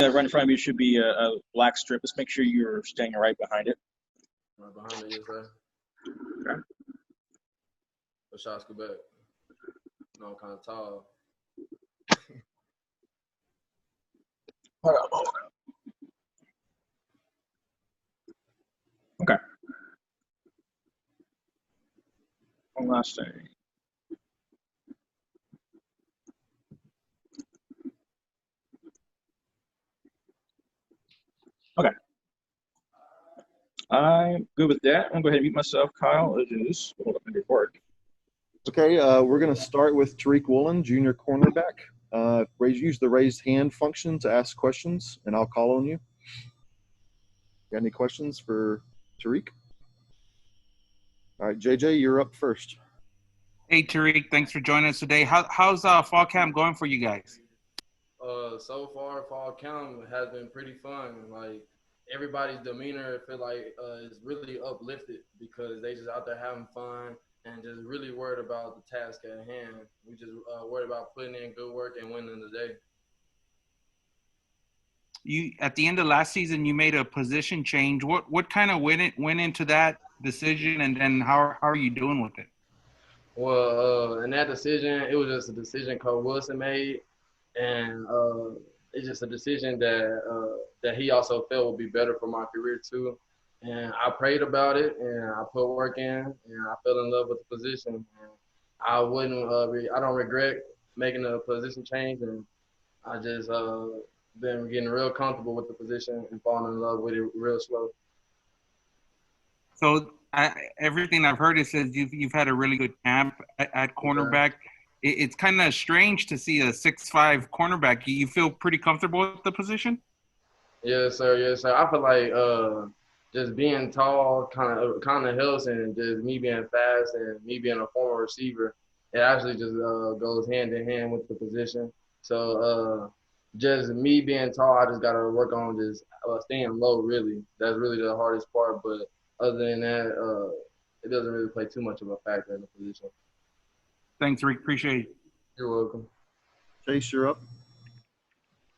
right in front of you should be a black strip. Just make sure you're staying right behind it. Right behind it, yes, sir. Okay. The shots go back. No, I'm kind of tall. Hold on. Okay. One last thing. Okay. I'm good with that. I'm going to go ahead and mute myself. Kyle, it is hold up in your board. Okay, we're going to start with Tariq Woolen, junior cornerback. Use the raised hand function to ask questions, and I'll call on you. Got any questions for Tariq? All right, JJ, you're up first. Hey, Tariq, thanks for joining us today. How's fall camp going for you guys? So far, fall camp has been pretty fun. Like, everybody's demeanor, I feel like, is really uplifted because they just out there having fun and just really worried about the task at hand. We just worried about putting in good work and winning the day. You at the end of last season, you made a position change. What kind of went into that decision, and then how are you doing with it? Well, in that decision, it was just a decision Coach Wilson made, and it's just a decision that he also felt would be better for my career too. And I prayed about it, and I put work in, and I fell in love with the position. And I don't regret making a position change, and I just been getting real comfortable with the position and falling in love with it real slow. So everything I've heard, it says you've had a really good camp at cornerback. Okay. It's kind of strange to see a 6'5" cornerback. You feel pretty comfortable with the position? Yes, sir. Yes, sir. I feel like just being tall kind of helps, and just me being fast and me being a former receiver, it actually just goes hand in hand with the position. So just me being tall, I just got to work on just staying low, really. That's really the hardest part. But other than that, it doesn't really play too much of a factor in the position. Thanks, Rick. Appreciate it. You're welcome. Chase, you're up.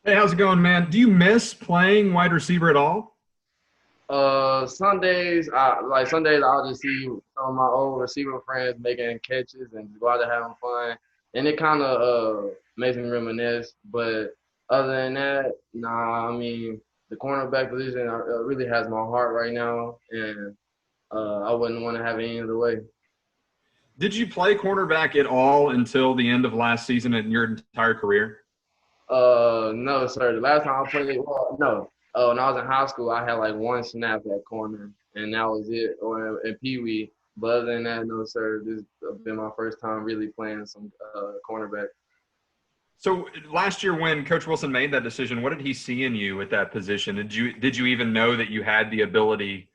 Hey, how's it going, man? Do you miss playing wide receiver at all? Sundays I'll just see some of my old receiver friends making catches and just go out there having fun, and it kind of makes me reminisce. But other than that, nah. I mean, the cornerback position really has my heart right now, and I wouldn't want to have it any other way. Did you play cornerback at all until the end of last season in your entire career? No, sir. The last time I played, no. When I was in high school, I had like one snap at corner, and that was it, or in Pee Wee. But other than that, no, sir. This has been my first time really playing some cornerback. So last year when Coach Wilson made that decision, what did he see in you at that position? Did you even know that you had the ability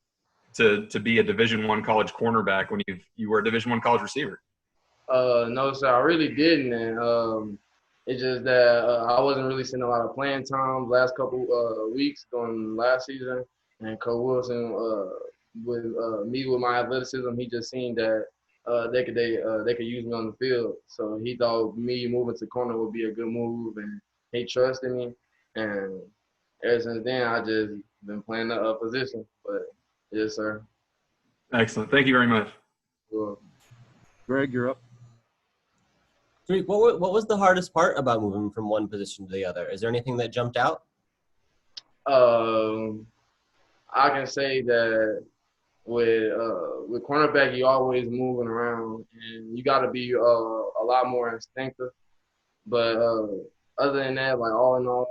to be a Division I college cornerback when you were a Division I college receiver? No, sir. I really didn't, and it's just that I wasn't really seeing a lot of playing time last couple weeks during last season. And Coach Wilson, with me with my athleticism, he just seen that they could use me on the field. So he thought me moving to corner would be a good move, and he trusted me. And ever since then, I just been playing the position. But yes, sir. Excellent. Thank you very much. Cool. Greg, you're up. Tariq, what was the hardest part about moving from one position to the other? Is there anything that jumped out? I can say that with cornerback, you're always moving around, and you got to be a lot more instinctive. But other than that, like all in all,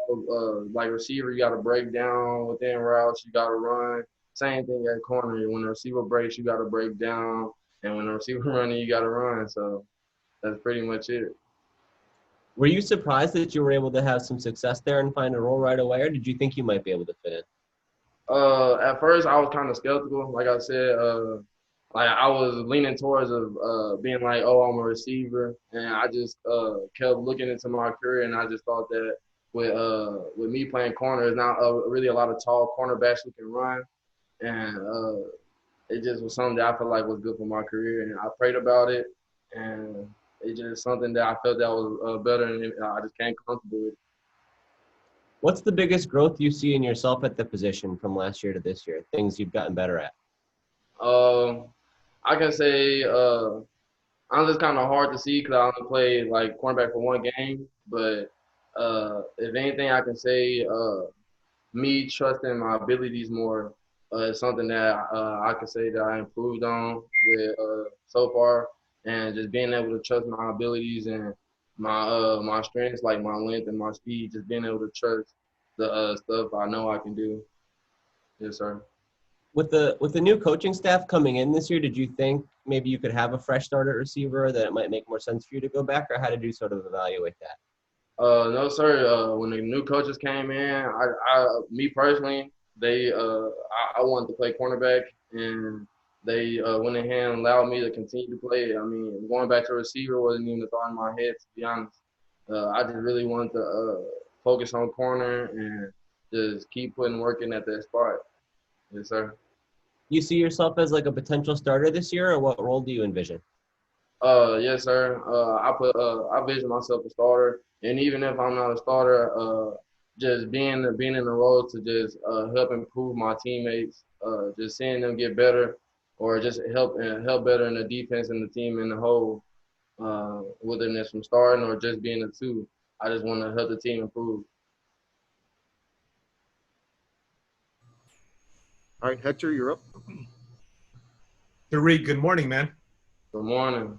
like receiver, you got to break down within routes. You got to run. Same thing at corner. When the receiver breaks, you got to break down, and when the receiver running, you got to run. So that's pretty much it. Were you surprised that you were able to have some success there and find a role right away, or did you think you might be able to fit in? At first, I was kind of skeptical. Like I said, like I was leaning towards being like, oh, I'm a receiver, and I just kept looking into my career, and I just thought that with me playing corner, there's not really a lot of tall cornerbacks who can run, and it just was something that I felt like was good for my career, and I prayed about it, and it's just something that I felt that was better, and I just came comfortable with it. What's the biggest growth you see in yourself at the position from last year to this year? Things you've gotten better at? I can say honestly, it's kind of hard to see because I only played like cornerback for one game. But if anything, I can say me trusting my abilities more is something that I can say that I improved on with so far, and just being able to trust my abilities and my strengths like my length and my speed, just being able to trust the stuff I know I can do. Yes, sir. With the new coaching staff coming in this year, did you think maybe you could have a fresh start at receiver, that it might make more sense for you to go back, or how did you sort of evaluate that? No, sir. When the new coaches came in, me personally, I wanted to play cornerback, and they went ahead and allowed me to continue to play. I mean, going back to receiver wasn't even a thought in my head, to be honest. I just really wanted to focus on corner and just keep putting work in at that spot. Yes, sir. You see yourself as like a potential starter this year, or what role do you envision? Yes, sir. I vision myself a starter, and even if I'm not a starter, just being in the role to just help improve my teammates, just seeing them get better, or just help better in the defense and the team in the whole, whether it's from starting or just being a two. I just want to help the team improve. All right, Hector, you're up. Tariq, good morning, man. Good morning.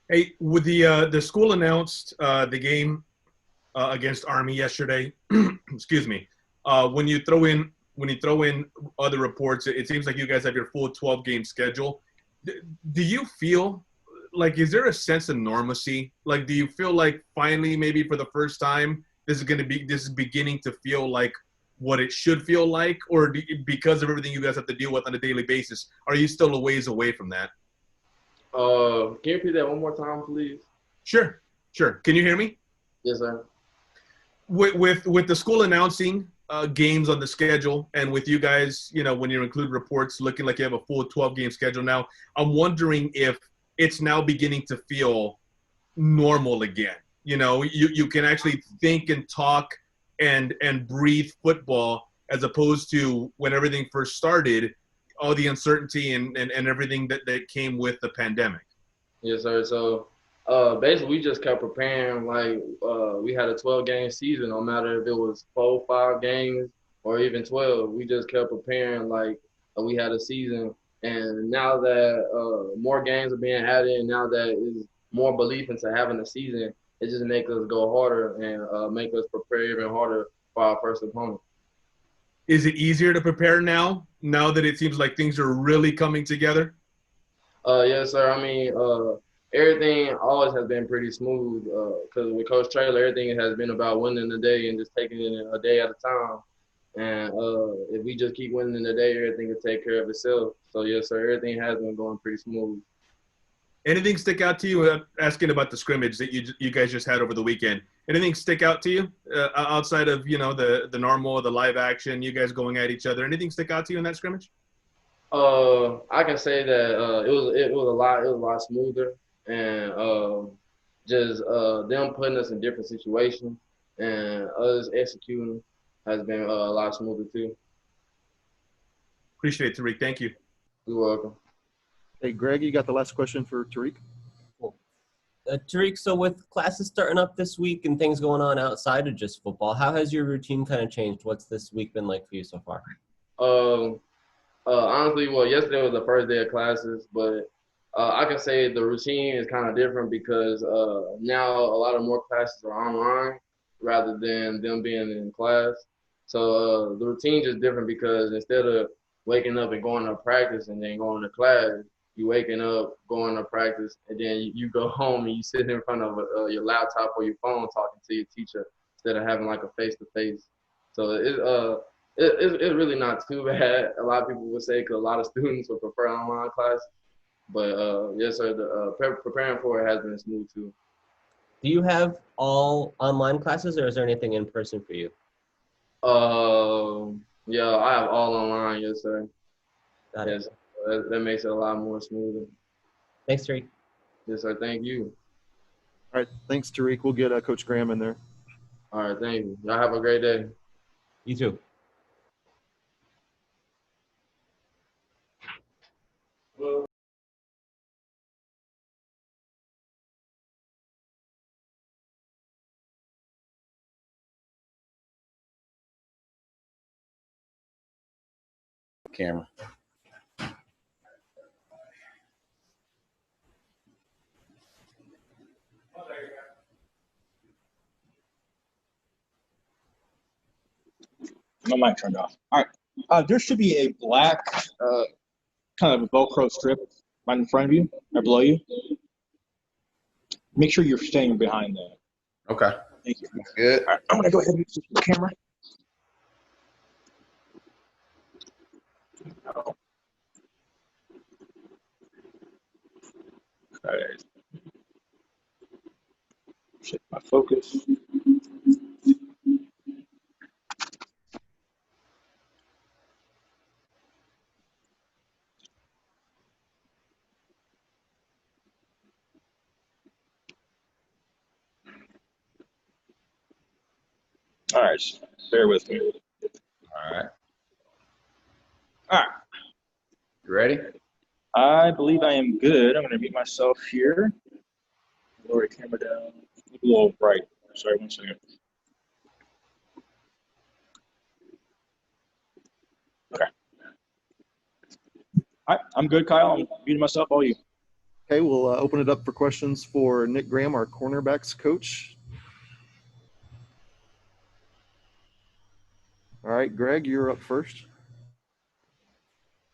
Hey, with the school announced the game against Army yesterday. Excuse me. When you throw in other reports, it seems like you guys have your full 12-game schedule. Do you feel like, is there a sense of normalcy? Like, do you feel like finally, maybe for the first time, this is beginning to feel like what it should feel like, or because of everything you guys have to deal with on a daily basis, are you still a ways away from that? Can you repeat that one more time, please? Sure. Can you hear me? Yes, sir. With the school announcing games on the schedule, and with you guys, when you include reports looking like you have a full 12-game schedule now, I'm wondering if it's now beginning to feel normal again. You can actually think and talk and breathe football, as opposed to when everything first started, all the uncertainty and everything that came with the pandemic. Yes, sir. So basically, we just kept preparing like we had a 12-game season, no matter if it was 4, 5 games, or even 12. We just kept preparing like we had a season. And now that more games are being added, and now that is more belief into having a season, it just makes us go harder and make us prepare even harder for our first opponent. Is it easier to prepare now that it seems like things are really coming together? Yes, sir. I mean, everything always has been pretty smooth because with Coach Traylor, everything has been about winning the day and just taking it a day at a time. And if we just keep winning the day, everything will take care of itself. So, yes, sir, everything has been going pretty smooth. Anything stick out to you? Asking about the scrimmage that you guys just had over the weekend. Anything stick out to you outside of the normal, the live action, you guys going at each other? Anything stick out to you in that scrimmage? I can say that it was a lot smoother, and just them putting us in different situations and us executing has been a lot smoother too. Appreciate it, Tariq. Thank you. You're welcome. Hey, Greg, you got the last question for Tariq? Cool. Tariq, so with classes starting up this week and things going on outside of just football, how has your routine kind of changed? What's this week been like for you so far? Honestly, well, yesterday was the first day of classes, but I can say the routine is kind of different because now a lot of more classes are online rather than them being in class. So the routine is different because instead of waking up and going to practice and then going to class, you waking up, going to practice, and then you go home and you sit in front of your laptop or your phone talking to your teacher instead of having like a face-to-face. So it's really not too bad. A lot of people would say because a lot of students would prefer online classes. But yes, sir, preparing for it has been smooth too. Do you have all online classes, or is there anything in person for you? Yeah, I have all online. Yes, sir. Got it. Yes, that makes it a lot more smoother. Thanks, Tariq. Yes, sir. Thank you. All right, thanks, Tariq. We'll get Coach Graham in there. All right, thank you. Y'all have a great day. You too. Camera. My mic turned off. All right. There should be a black kind of a Velcro strip right in front of you or below you. Make sure you're staying behind that. Okay. Thank you. Good. All right. I'm going to go ahead and use the camera. Okay. Shift my focus. All right. Bear with me. All right. All right. You ready? I believe I am good. I'm going to mute myself here. Lower the camera down. A little bright. Sorry, 1 second. Okay. All right. I'm good, Kyle. I'm muting myself. All you. Okay, we'll open it up for questions for Nick Graham, our cornerbacks coach. All right, Greg, you're up first.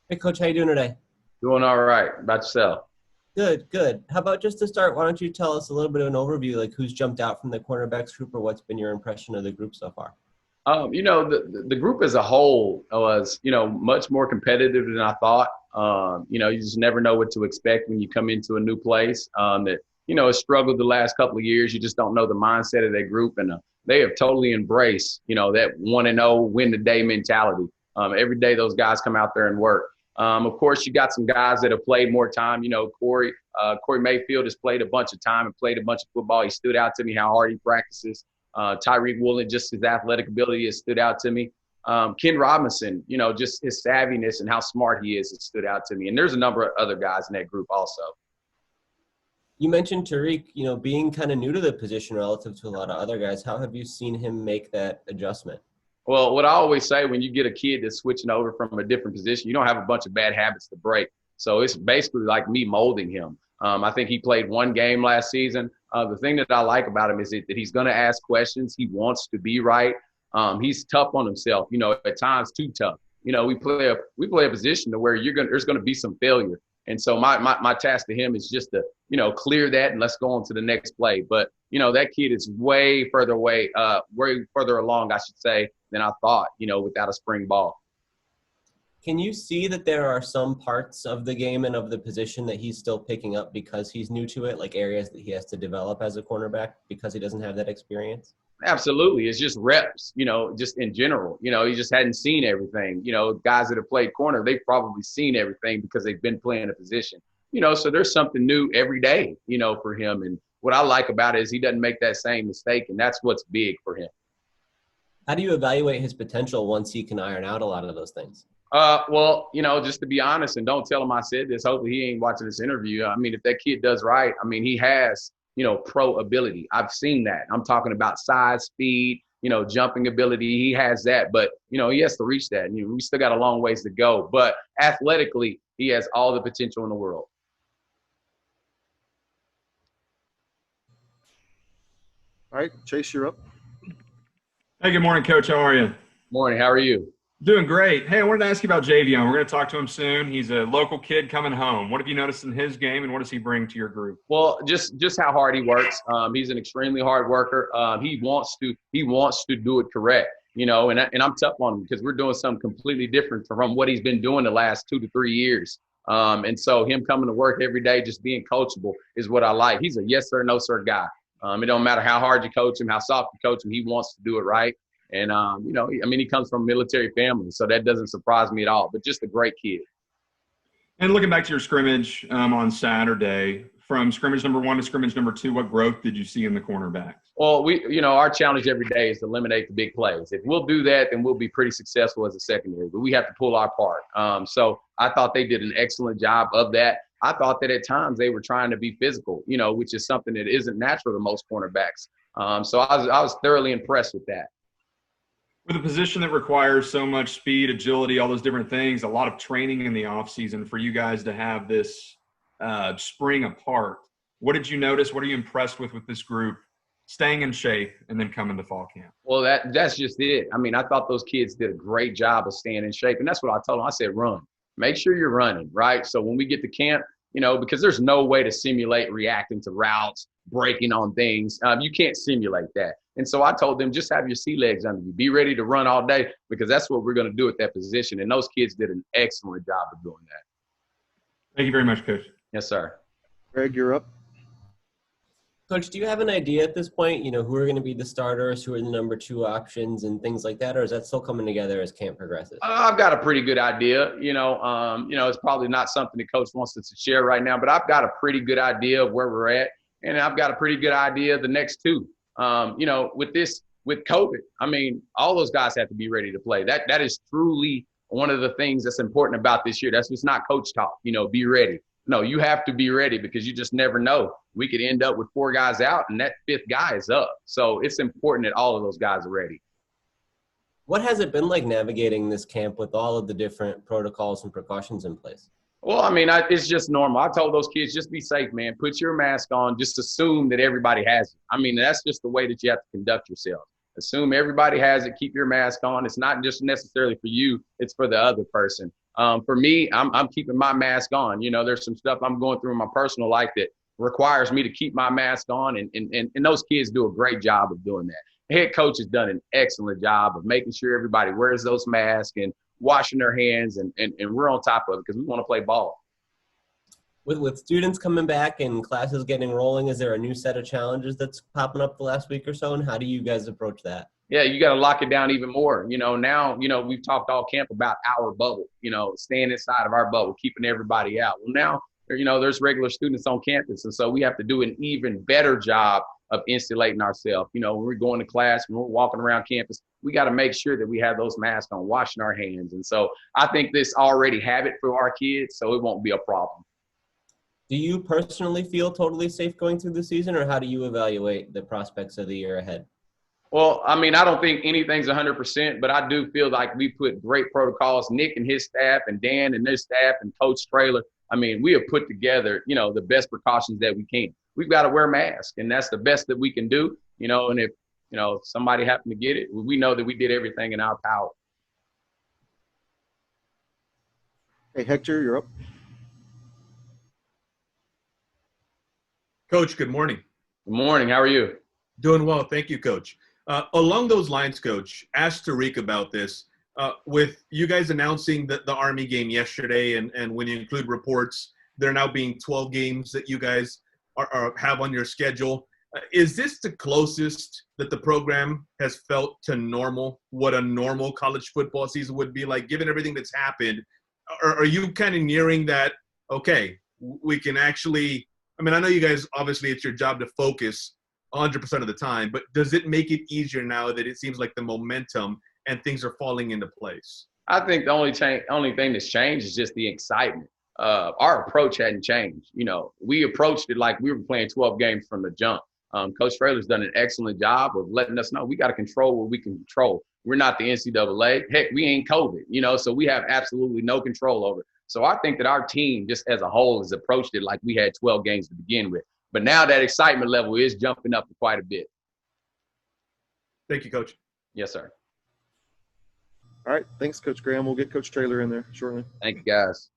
Hey, Coach, how you doing today? Doing all right. About yourself? Good, good. How about just to start, why don't you tell us a little bit of an overview, like who's jumped out from the cornerbacks group or what's been your impression of the group so far? The group as a whole was, much more competitive than I thought. You just never know what to expect when you come into a new place that, has struggled the last couple of years. You just don't know the mindset of that group. And they have totally embraced, that 1-0 win the day mentality. Every day those guys come out there and work. Of course, you got some guys that have played more time. Corey Mayfield has played a bunch of time and played a bunch of football. He stood out to me how hard he practices. Tariq Woolen, just his athletic ability has stood out to me. Ken Robinson, just his savviness and how smart he is, it stood out to me. And there's a number of other guys in that group also. You mentioned Tariq, being kind of new to the position relative to a lot of other guys. How have you seen him make that adjustment? Well, what I always say, when you get a kid that's switching over from a different position, you don't have a bunch of bad habits to break. So it's basically like me molding him. I think he played one game last season. The thing that I like about him is that he's going to ask questions. He wants to be right. He's tough on himself, at times too tough. We play a position to where there's going to be some failure. And so my task to him is just to, clear that and let's go on to the next play. But, that kid is way further along, I should say, than I thought, without a spring ball. Can you see that there are some parts of the game and of the position that he's still picking up because he's new to it, like areas that he has to develop as a cornerback because he doesn't have that experience? Absolutely. It's just reps, just in general. He just hadn't seen everything. Guys that have played corner, they've probably seen everything because they've been playing a position. So there's something new every day, for him. And what I like about it is he doesn't make that same mistake, and that's what's big for him. How do you evaluate his potential once he can iron out a lot of those things? Well, just to be honest, and don't tell him I said this, hopefully he ain't watching this interview. I mean, if that kid does right, he has, pro ability. I've seen that. I'm talking about size, speed, jumping ability. He has that, but, he has to reach that. And we still got a long ways to go. But athletically, he has all the potential in the world. All right, Chase, you're up. Hey, good morning, Coach. How are you? Morning. How are you? Doing great. Hey, I wanted to ask you about JayVeon. We're going to talk to him soon. He's a local kid coming home. What have you noticed in his game, and what does he bring to your group? Well, just how hard he works. He's an extremely hard worker. He wants to do it correct, and I'm tough on him because we're doing something completely different from what he's been doing the last 2 to 3 years. And so him coming to work every day, just being coachable is what I like. He's a yes sir, no sir guy. It don't matter how hard you coach him, how soft you coach him. He wants to do it right. And, he comes from a military family, so that doesn't surprise me at all, but just a great kid. And looking back to your scrimmage on Saturday, from scrimmage number 1 to scrimmage number 2? What growth did you see in the cornerbacks? Well, our challenge every day is to eliminate the big plays. If we'll do that, then we'll be pretty successful as a secondary, but we have to pull our part. So I thought they did an excellent job of that. I thought that at times they were trying to be physical, which is something that isn't natural to most cornerbacks. So I was thoroughly impressed with that. With a position that requires so much speed, agility, all those different things, a lot of training in the offseason, for you guys to have this spring apart, what did you notice? What are you impressed with this group staying in shape and then coming to fall camp? Well, that's just it. I mean, I thought those kids did a great job of staying in shape, and that's what I told them. I said, run. Make sure you're running, right? So when we get to camp, because there's no way to simulate reacting to routes, breaking on things. You can't simulate that. And so I told them, just have your sea legs under you. Be ready to run all day, because that's what we're going to do at that position. And those kids did an excellent job of doing that. Thank you very much, Coach. Yes, sir. Greg, you're up. Coach, do you have an idea at this point, who are going to be the starters, who are the number 2 options and things like that? Or is that still coming together as camp progresses? I've got a pretty good idea. It's probably not something the coach wants us to share right now, but I've got a pretty good idea of where we're at. And I've got a pretty good idea of the next 2. With COVID, I mean, all those guys have to be ready to play. That is truly one of the things that's important about this year. That's just not coach talk, be ready. No, you have to be ready, because you just never know. We could end up with 4 guys out and that 5th guy is up. So it's important that all of those guys are ready. What has it been like navigating this camp with all of the different protocols and precautions in place? Well, I mean, it's just normal. I told those kids, just be safe, man. Put your mask on. Just assume that everybody has it. I mean, that's just the way that you have to conduct yourself. Assume everybody has it. Keep your mask on. It's not just necessarily for you. It's for the other person. For me, I'm keeping my mask on. There's some stuff I'm going through in my personal life that requires me to keep my mask on, and those kids do a great job of doing that. The head coach has done an excellent job of making sure everybody wears those masks and washing their hands, and we're on top of it because we want to play ball. With students coming back and classes getting rolling, is there a new set of challenges that's popping up the last week or so, and how do you guys approach that? Yeah, you got to lock it down even more. Now, we've talked all camp about our bubble, staying inside of our bubble, keeping everybody out. Well, now, there's regular students on campus, and so we have to do an even better job of insulating ourselves. When we're going to class, when we're walking around campus, we got to make sure that we have those masks on, washing our hands. And so I think this already habit for our kids, so it won't be a problem. Do you personally feel totally safe going through the season, or how do you evaluate the prospects of the year ahead? Well, I mean, I don't think anything's 100%, but I do feel like we put great protocols. Nick and his staff, and Dan and their staff, and Coach Traylor, I mean, we have put together, the best precautions that we can. We've got to wear masks, and that's the best that we can do, and if, somebody happened to get it, we know that we did everything in our power. Hey, Hector, you're up. Coach, good morning. Good morning. How are you? Doing well. Thank you, Coach. Along those lines, Coach, ask Tariq about this. With you guys announcing the Army game yesterday, and when you include reports, there now being 12 games that you guys have on your schedule. Is this the closest that the program has felt to normal, what a normal college football season would be like, given everything that's happened? Or are you kind of nearing that, okay, we can actually – I mean, I know you guys, obviously, it's your job to focus 100% of the time, but does it make it easier now that it seems like the momentum and things are falling into place? I think the only thing that's changed is just the excitement. Our approach hadn't changed. We approached it like we were playing 12 games from the jump. Coach Traylor's done an excellent job of letting us know we got to control what we can control. We're not the NCAA. Heck, we ain't COVID, so we have absolutely no control over it. So I think that our team just as a whole has approached it like we had 12 games to begin with. But now that excitement level is jumping up quite a bit. Thank you, Coach. Yes, sir. All right. Thanks, Coach Graham. We'll get Coach Traylor in there shortly. Thank you, guys.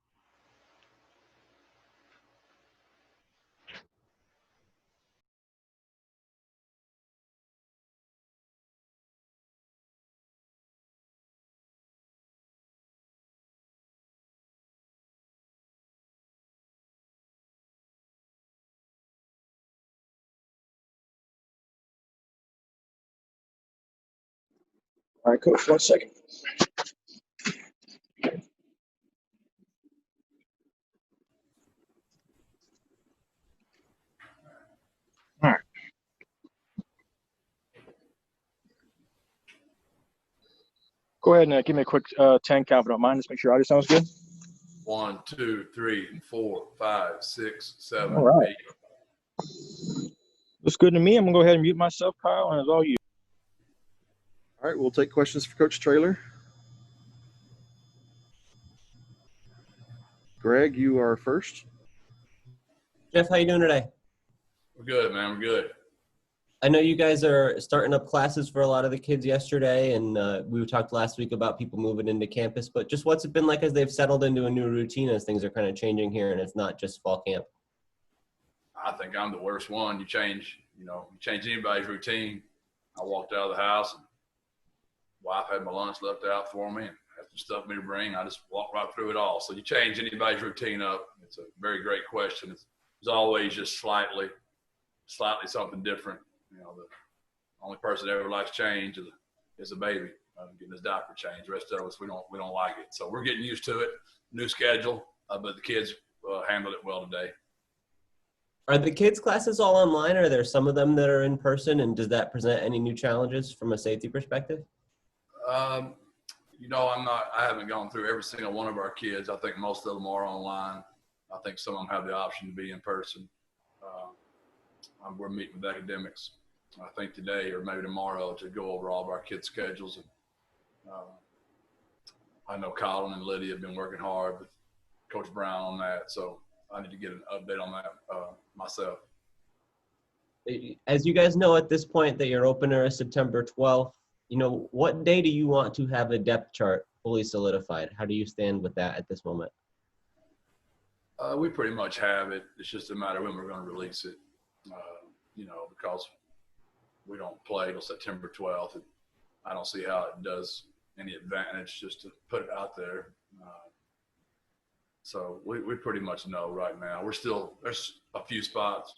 All right, Coach, 1 second. Go ahead and give me a quick 10 count if you don't mind. Just make sure audio sounds good. 1, 2, 3, 4, 5, 6, 7, All right. 8. Looks good to me. I'm going to go ahead and mute myself, Kyle, and it's all you. All right, we'll take questions for Coach Traylor. Greg, you are first. Jeff, how you doing today? We're good, man. We're good. I know you guys are starting up classes for a lot of the kids yesterday, and we talked last week about people moving into campus, but just what's it been like as they've settled into a new routine as things are kind of changing here and it's not just fall camp? I think I'm the worst one. You change anybody's routine. I walked out of the house, and wife had my lunch left out for me and had some stuff for me to bring. I just walked right through it all. So you change anybody's routine up. It's a very great question. It's always just slightly something different. You know, the only person that ever likes change is a baby getting his diaper changed. The rest of us, we don't like it. So we're getting used to it. New schedule, but the kids handled it well today. Are the kids' classes all online, or are there some of them that are in person, and does that present any new challenges from a safety perspective? I haven't gone through every single one of our kids. I think most of them are online. I think some of them have the option to be in person. We're meeting with academics, I think today or maybe tomorrow, to go over all of our kids' schedules. And I know Colin and Lydia have been working hard with Coach Brown on that, so I need to get an update on that myself. As you guys know at this point that your opener is September 12th, what day do you want to have the depth chart fully solidified? How do you stand with that at this moment? We pretty much have it. It's just a matter of when we're going to release it, because we don't play till September 12th. And I don't see how it does any advantage just to put it out there. So we pretty much know right now. There's a few spots.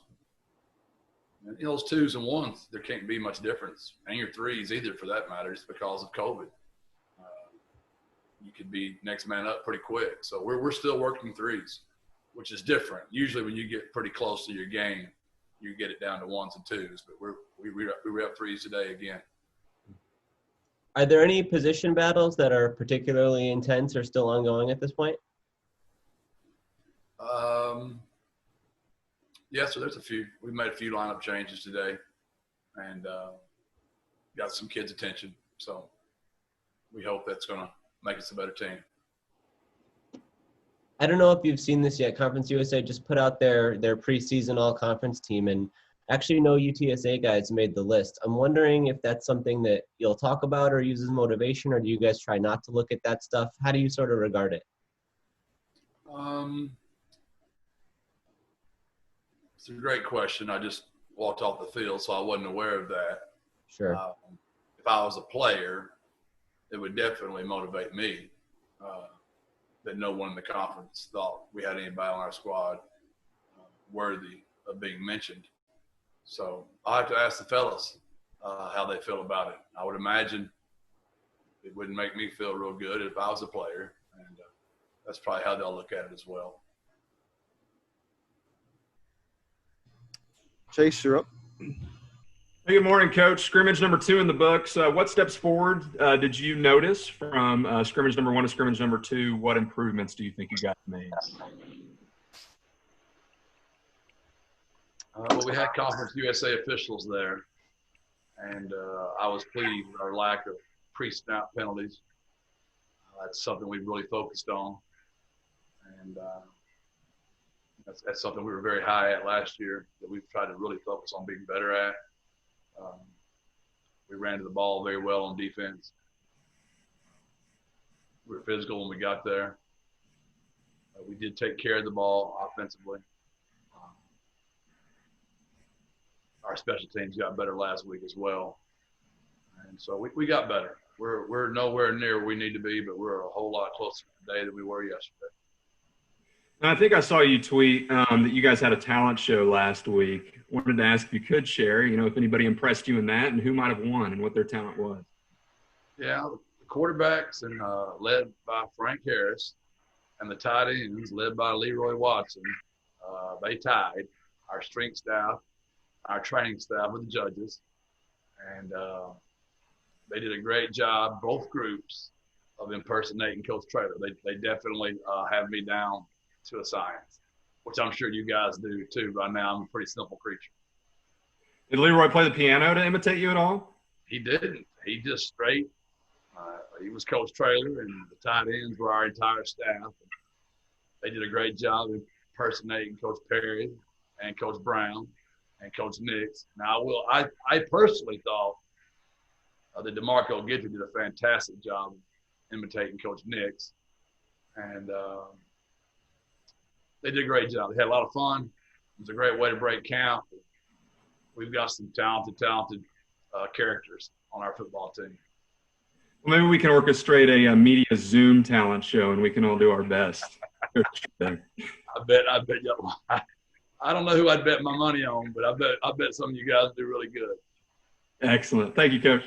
And, those 2s and 1s, there can't be much difference. And your 3s either, for that matter, just because of COVID. You could be next man up pretty quick. So we're still working 3s, which is different. Usually when you get pretty close to your game, you get it down to 1s and 2s. But we were up 3s today again. Are there any position battles that are particularly intense or still ongoing at this point? Yeah, so there's a few. We made a few lineup changes today and got some kids' attention. So we hope that's going to make us a better team. I don't know if you've seen this yet. Conference USA just put out their preseason all-conference team, and actually no UTSA guys made the list. I'm wondering if that's something that you'll talk about or use as motivation, or do you guys try not to look at that stuff? How do you sort of regard it? It's a great question. I just walked off the field, so I wasn't aware of that. Sure. If I was a player, it would definitely motivate me that no one in the conference thought we had anybody on our squad worthy of being mentioned. So I'll have to ask the fellas how they feel about it. I would imagine it wouldn't make me feel real good if I was a player, and that's probably how they'll look at it as well. Chase, you're up. Hey, good morning, Coach. Scrimmage number 2 in the books. What steps forward did you notice from scrimmage number 1 to scrimmage number 2? What improvements do you think you guys made? Well, we had Conference USA officials there, and I was pleased with our lack of pre-snap penalties. That's something we really focused on, and that's something we were very high at last year that we've tried to really focus on being better at. We ran to the ball very well on defense. We were physical when we got there. We did take care of the ball offensively. Our special teams got better last week as well. And so we got better. We're nowhere near where we need to be, but we're a whole lot closer today than we were yesterday. And I think I saw you tweet that you guys had a talent show last week. Wanted to ask if you could share, if anybody impressed you in that and who might have won and what their talent was. Yeah, the quarterbacks and led by Frank Harris, and the tight ends led by Leroy Watson. They tied. Our strength staff, our training staff with the judges, and they did a great job, both groups, of impersonating Coach Traylor. They definitely have me down to a science, which I'm sure you guys do too. By now, I'm a pretty simple creature. Did Leroy play the piano to imitate you at all? He didn't. He just straight. He was Coach Traylor, and the tight ends were our entire staff. They did a great job impersonating Coach Perry and Coach Brown and Coach Nix. Now, I personally thought that DeMarco Gidry did a fantastic job imitating Coach Nix, and they did a great job. They had a lot of fun. It was a great way to break camp. We've got some talented characters on our football team. Well, maybe we can orchestrate a media Zoom talent show, and we can all do our best. I bet. I don't know who I'd bet my money on, but I bet some of you guys do really good. Excellent. Thank you, Coach.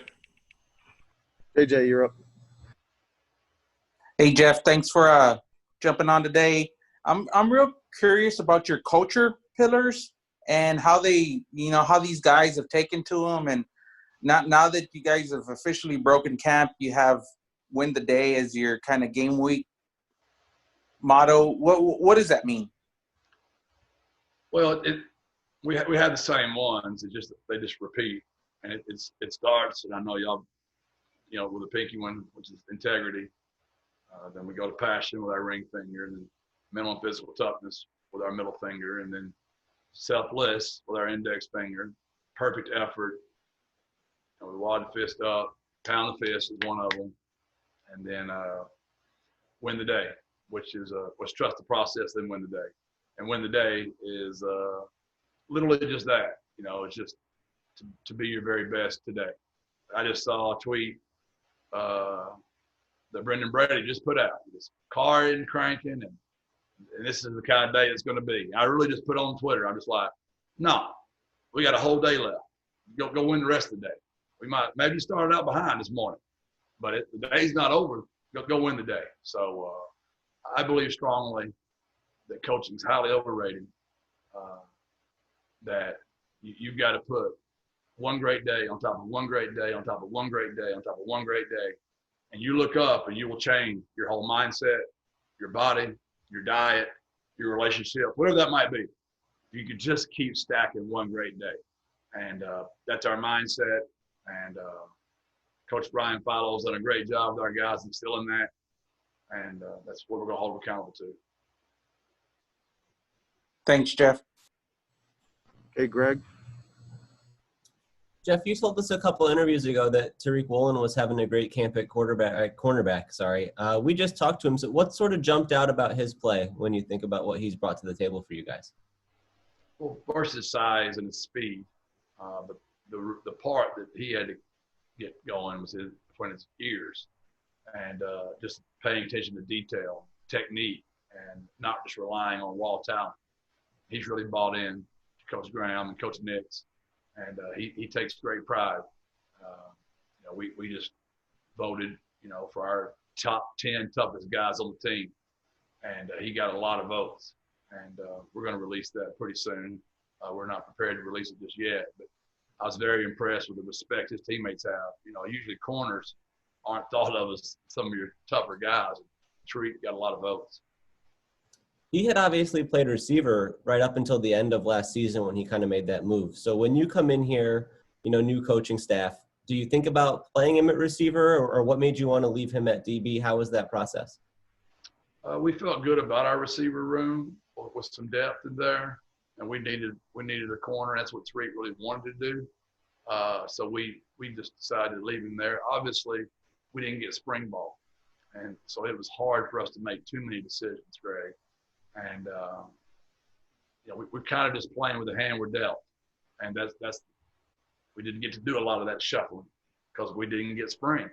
AJ, you're up. Hey, Jeff, thanks for jumping on today. I'm real curious about your culture pillars and how how these guys have taken to them. And now that you guys have officially broken camp, you have win the day as your kind of game week motto. What does that mean? Well, we have the same ones. They just repeat, and it starts. And I know y'all, with the pinky one, which is integrity. Then we go to passion with our ring finger, and then mental and physical toughness with our middle finger, and then selfless with our index finger. Perfect effort. We wad the fist up. Pound the fist is one of them, and then win the day, which trust the process, then win the day. And win the day is literally just that. It's just to be your very best today. I just saw a tweet that Brendan Brady just put out. This car isn't cranking, and this is the kind of day it's going to be. I really just put on Twitter. I'm just like, no, we got a whole day left. Go win the rest of the day. We might maybe started out behind this morning, but the day's not over. Go win the day. So I believe strongly that coaching is highly overrated. That you've got to put one great day on top of one great day on top of one great day on top of one great day, and you look up and you will change your whole mindset, your body, your diet, your relationship, whatever that might be. You could just keep stacking one great day, and that's our mindset. And Coach Brian Filo's done a great job with our guys instilling that, and that's what we're going to hold accountable to. Thanks, Jeff. Okay, Greg. Jeff, you told us a couple interviews ago that Tariq Woolen was having a great camp at cornerback. We just talked to him. So what sort of jumped out about his play when you think about what he's brought to the table for you guys? Well, first his size and his speed. But the part that he had to get going was between his ears, and just paying attention to detail, technique, and not just relying on raw talent. He's really bought in to Coach Graham and Coach Nix, and he takes great pride. We just voted, for our top 10 toughest guys on the team, and he got a lot of votes, and we're going to release that pretty soon. We're not prepared to release it just yet, but I was very impressed with the respect his teammates have. Usually corners aren't thought of as some of your tougher guys. Tariq got a lot of votes. He had obviously played receiver right up until the end of last season when he kind of made that move. So when you come in here, new coaching staff, do you think about playing him at receiver, or what made you want to leave him at DB? How was that process? We felt good about our receiver room with some depth in there, and we needed a corner. That's what Tariq really wanted to do. So we just decided to leave him there. Obviously, we didn't get spring ball, and so it was hard for us to make too many decisions, Greg. And we're kind of just playing with the hand we're dealt, and that's we didn't get to do a lot of that shuffling because we didn't get spring.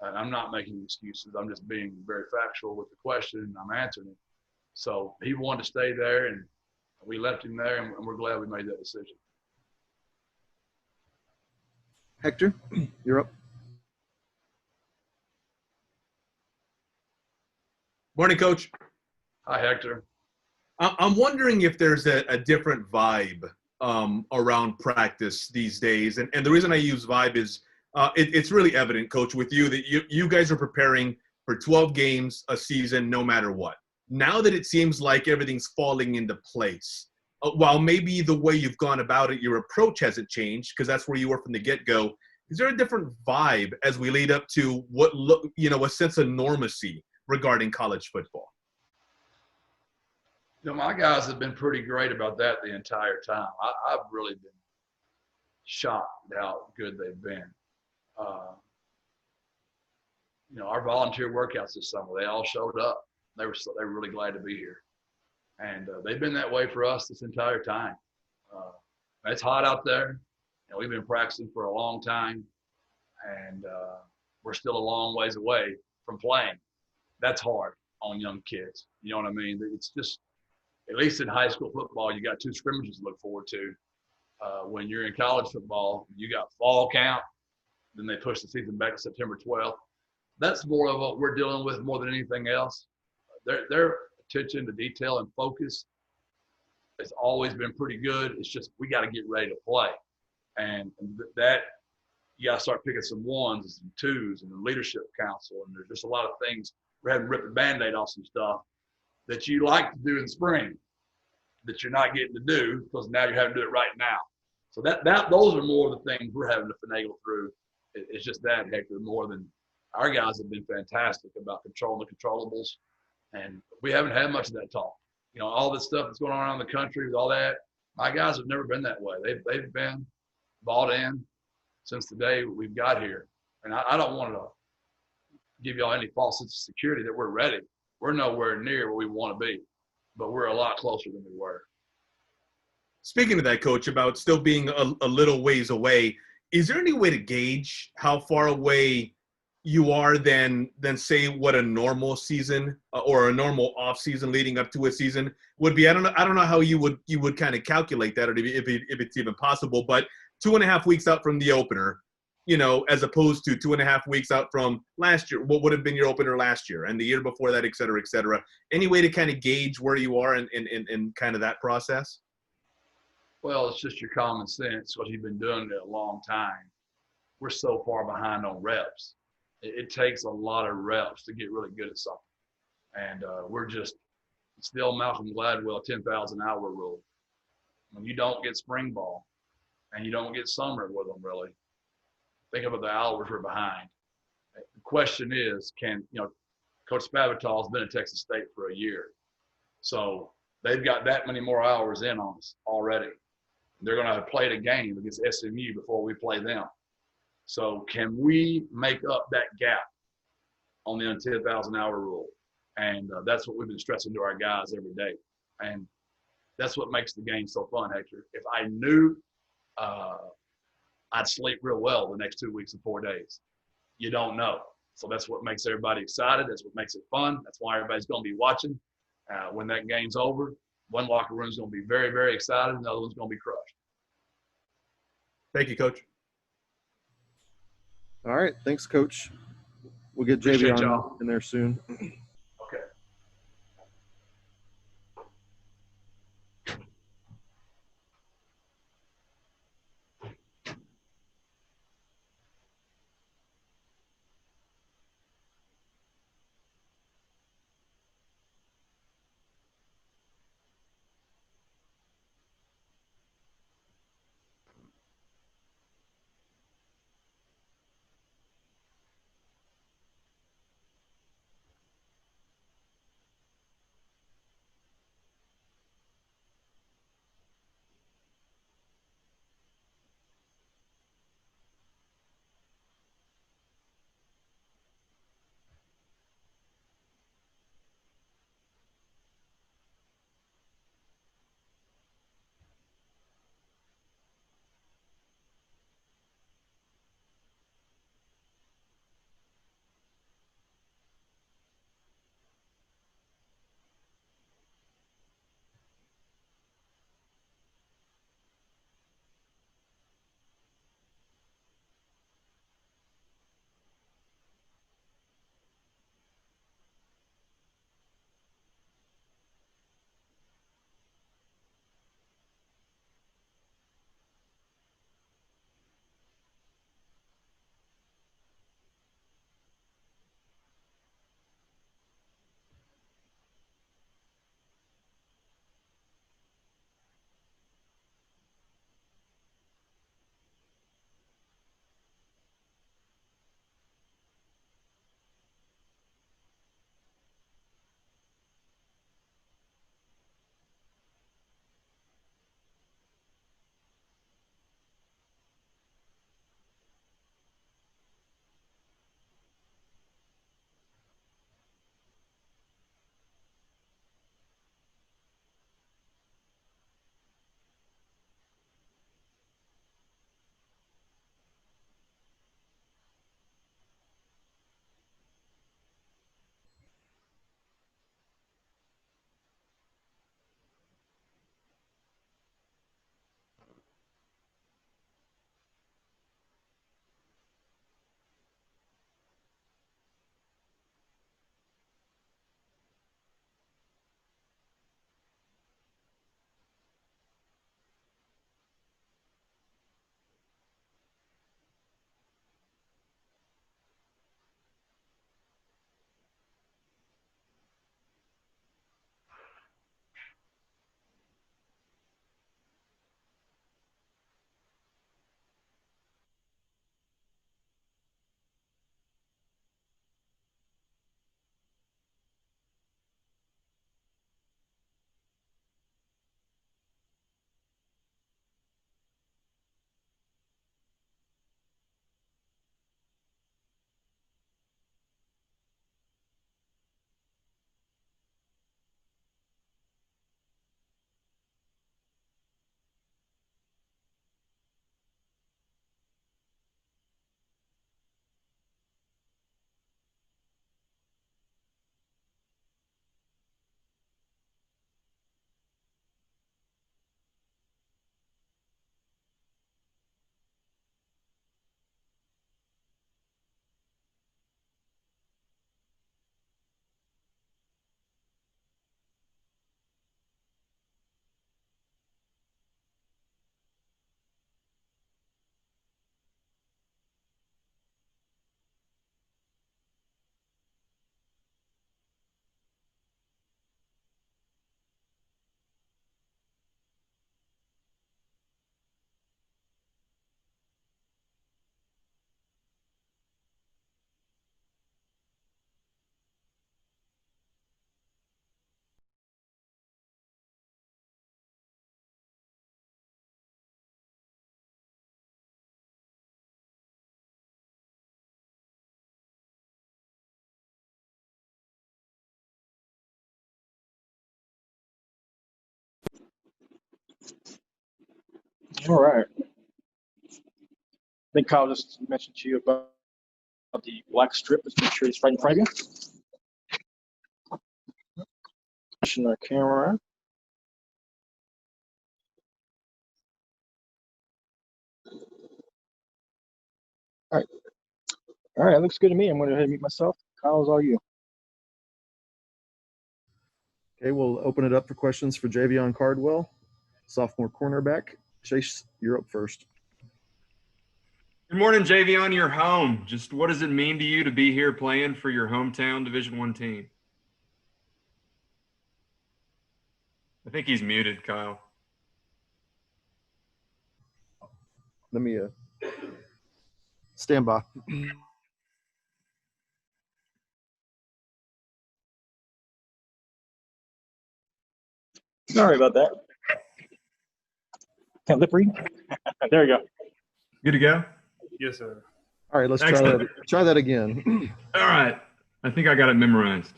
And I'm not making excuses. I'm just being very factual with the question, and I'm answering it. So he wanted to stay there, and we left him there, and we're glad we made that decision. Hector, you're up. Morning, Coach. Hi, Hector. I'm wondering if there's a different vibe around practice these days. And the reason I use vibe is it's really evident, Coach, with you that you guys are preparing for 12 games a season, no matter what. Now that it seems like everything's falling into place, while maybe the way you've gone about it, your approach hasn't changed because that's where you were from the get-go, is there a different vibe as we lead up to a sense of normalcy regarding college football? My guys have been pretty great about that the entire time. I've really been shocked at how good they've been. Our volunteer workouts this summer, they all showed up. They were really glad to be here. And they've been that way for us this entire time. It's hot out there. We've been practicing for a long time, and we're still a long ways away from playing. That's hard on young kids. You know what I mean? It's just, at least in high school football, you got 2 scrimmages to look forward to. When you're in college football, you got fall camp, then they push the season back to September 12th. That's more of what we're dealing with more than anything else. Their attention to detail and focus has always been pretty good. It's just we got to get ready to play. And that, you got to start picking some 1s and some 2s and the leadership council. And there's just a lot of things. We're having to rip the Band-Aid off some stuff that you like to do in spring that you're not getting to do because now you're having to do it right now. So those are more of the things we're having to finagle through. It's just that, Hector, more than our guys have been fantastic about controlling the controllables. And we haven't had much of that talk. All this stuff that's going on around the country with all that, my guys have never been that way. They've been bought in since the day we've got here. And I don't want to give y'all any false sense of security that we're ready. We're nowhere near where we want to be, but we're a lot closer than we were. Speaking of that, Coach, about still being a little ways away, is there any way to gauge how far away you are than say what a normal season or a normal off season leading up to a season would be? I don't know how you would kind of calculate that, or if it's even possible. But 2.5 weeks out from the opener, as opposed to 2.5 weeks out from last year, what would have been your opener last year and the year before that, et cetera, et cetera. Any way to kind of gauge where you are in kind of that process? Well, it's just your common sense because you've been doing it a long time. We're so far behind on reps. It takes a lot of reps to get really good at something. And we're just still Malcolm Gladwell 10,000 hour rule. When you don't get spring ball and you don't get summer with them really, think about the hours we're behind. The question is, Coach Spavital's been at Texas State for a year. So they've got that many more hours in on us already. They're going to have played a game against SMU before we play them. So can we make up that gap on the 10,000 hour rule? And that's what we've been stressing to our guys every day. And that's what makes the game so fun, Hector. If I knew, I'd sleep real well the next 2 weeks and 4 days. You don't know. So that's what makes everybody excited. That's what makes it fun. That's why everybody's going to be watching. When that game's over, one locker room's going to be very, very excited, and the other one's going to be crushed. Thank you, Coach. All right. Thanks, Coach. We'll get Appreciate JayVeon y'all. in there soon. Okay. All right. I think Kyle just mentioned to you about the black strip. Let's make sure it's right in front of you. Pushing our camera. All right. All right, that looks good to me. I'm going to go ahead and mute myself. Kyle's all you. Okay, we'll open it up for questions for JayVeon Cardwell, sophomore cornerback. Chase, you're up first. Good morning, JayVeon. You're home. Just what does it mean to you to be here playing for your hometown Division I team? I think he's muted, Kyle. Let me stand by. Sorry about that. Can't lip read. There you go. Good to go? Yes, sir. All right, let's Excellent. try that again. All right. I think I got it memorized.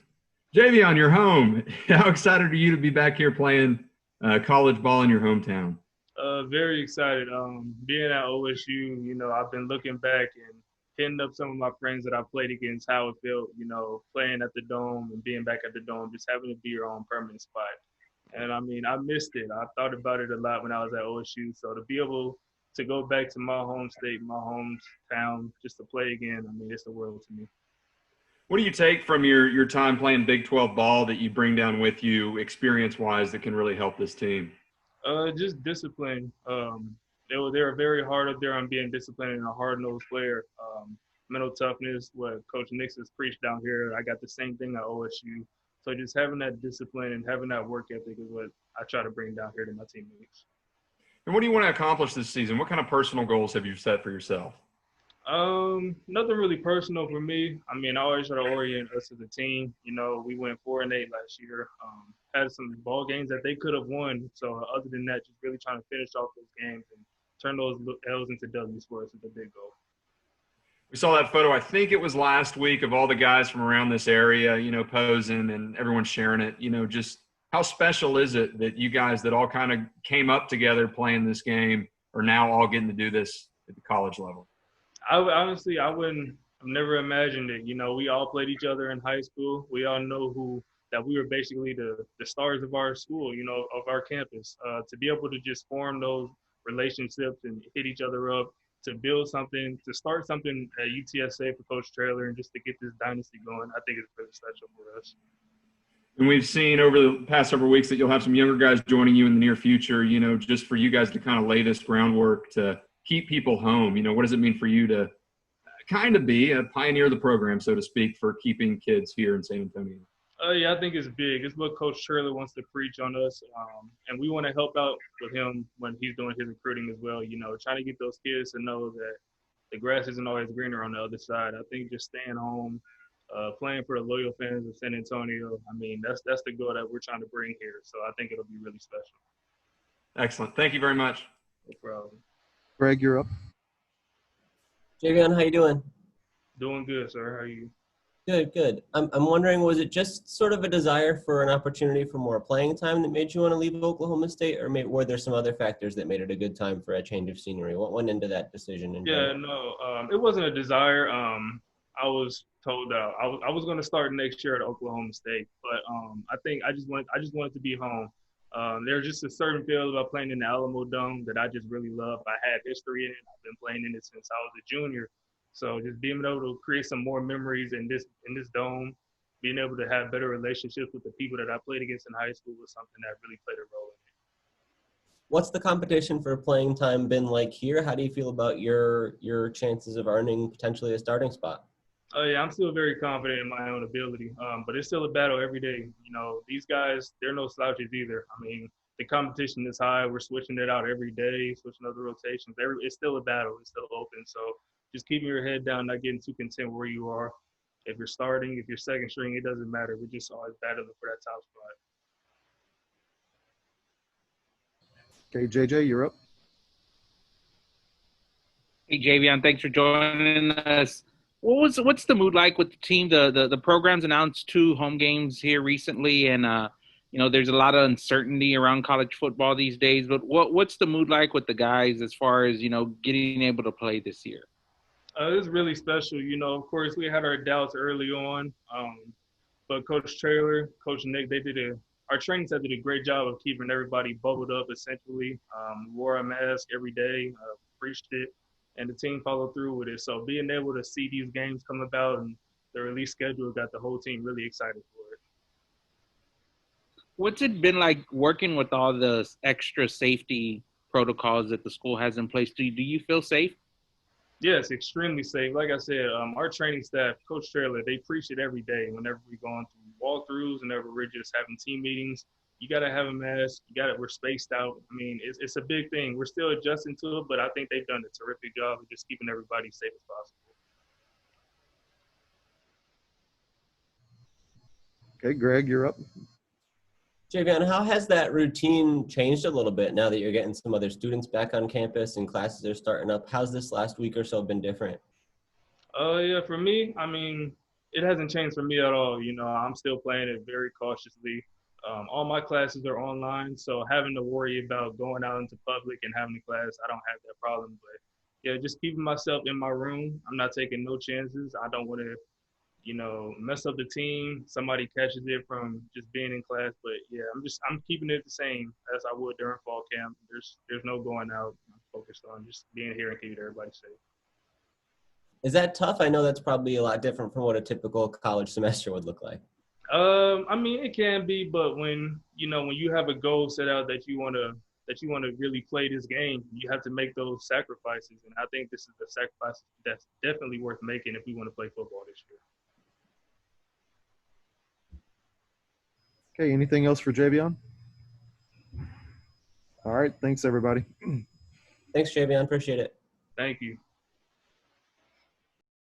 JayVeon, you're home. How excited are you to be back here playing college ball in your hometown? Very excited. Being at OSU, you know, I've been looking back and hitting up some of my friends that I played against, how it felt, you know, playing at the Dome and being back at the Dome, just having to be your own permanent spot. And I mean, I missed it. I thought about it a lot when I was at OSU. So to be able to go back to my home state, my hometown, just to play again, I mean, it's the world to me. What do you take from your time playing Big 12 ball that you bring down with you experience-wise that can really help this team? Just discipline. They're very hard up there on being disciplined and a hard-nosed player. Mental toughness, what Coach Nix has preached down here. I got the same thing at OSU. So just having that discipline and having that work ethic is what I try to bring down here to my teammates. And what do you want to accomplish this season? What kind of personal goals have you set for yourself? Nothing really personal for me. I mean, I always try to orient us as a team. You know, we went 4-8 last year. Had some ball games that they could have won. So other than that, just really trying to finish off those games and turn those L's into W's for us is the big goal. We saw that photo, I think it was last week, of all the guys from around this area, you know, posing and everyone sharing it. You know, just how special is it that you guys that all kind of came up together playing this game are now all getting to do this at the college level? Honestly, I've never imagined it. You know, we all played each other in high school. We all know that we were basically the stars of our school, you know, of our campus. To be able to just form those relationships and hit each other up, to build something, to start something at UTSA for Coach Traylor and just to get this dynasty going, I think it's really special for us. And we've seen over the past several weeks that you'll have some younger guys joining you in the near future, you know, just for you guys to kind of lay this groundwork to keep people home. You know, what does it mean for you to kind of be a pioneer of the program, so to speak, for keeping kids here in San Antonio? Yeah, I think it's big. It's what Coach Traylor wants to preach on us, and we want to help out with him when he's doing his recruiting as well. You know, trying to get those kids to know that the grass isn't always greener on the other side. I think just staying home, playing for the loyal fans of San Antonio, I mean, that's the goal that we're trying to bring here. So I think it'll be really special. Excellent. Thank you very much. No problem. Greg, you're up. JayVeon, how you doing? Doing good, sir. How are you? Good. I'm wondering, was it just sort of a desire for an opportunity for more playing time that made you want to leave Oklahoma State, or were there some other factors that made it a good time for a change of scenery? What went into that decision? It wasn't a desire. I was told that I was going to start next year at Oklahoma State, but I just wanted to be home. There's just a certain feel about playing in the Alamo Dome that I just really love. I had history in it. I've been playing in it since I was a junior. So just being able to create some more memories in this dome, being able to have better relationships with the people that I played against in high school was something that really played a role in it. What's the competition for playing time been like here? How do you feel about your chances of earning potentially a starting spot? Oh yeah, I'm still very confident in my own ability, but it's still a battle every day. You know, these guys, they're no slouches either. I mean, the competition is high. We're switching it out every day, switching other rotations. It's still a battle. It's still open. So just keeping your head down, not getting too content where you are. If you're starting, if you're second string, it doesn't matter. We're just always battling for that top spot. Okay, JJ, you're up. Hey, JayVeon, thanks for joining us. What's the mood like with the team? The program's announced 2 home games here recently, and there's a lot of uncertainty around college football these days, but what's the mood like with the guys as far as, getting able to play this year? It was really special. Of course, we had our doubts early on, but Coach Traylor, Coach Nick, our training staff did a great job of keeping everybody bubbled up, essentially. Wore a mask every day, preached it, and the team followed through with it. So being able to see these games come about and the release schedule got the whole team really excited for it. What's it been like working with all the extra safety protocols that the school has in place? Do you feel safe? Yes, extremely safe. Like I said, our training staff, Coach Traylor, they preach it every day whenever we're going through walkthroughs, whenever we're just having team meetings. You got to have a mask. We're spaced out. I mean, it's a big thing. We're still adjusting to it, but I think they've done a terrific job of just keeping everybody safe as possible. Okay, Greg, you're up. JayVeon, how has that routine changed a little bit now that you're getting some other students back on campus and classes are starting up? How's this last week or so been different? Yeah, for me, I mean, it hasn't changed for me at all. I'm still playing it very cautiously. All my classes are online, so having to worry about going out into public and having a class, I don't have that problem. But yeah, just keeping myself in my room. I'm not taking no chances. I don't want to mess up the team. Somebody catches it from just being in class. But yeah, I'm keeping it the same as I would during fall camp. There's no going out. I'm focused on just being here and keeping everybody safe. Is that tough? I know that's probably a lot different from what a typical college semester would look like. I mean, it can be, but when you have a goal set out that you want to really play this game, you have to make those sacrifices. And I think this is the sacrifice that's definitely worth making if we want to play football this year. Okay, anything else for JayVeon? All right, thanks everybody. Thanks, JayVeon. Appreciate it. Thank you.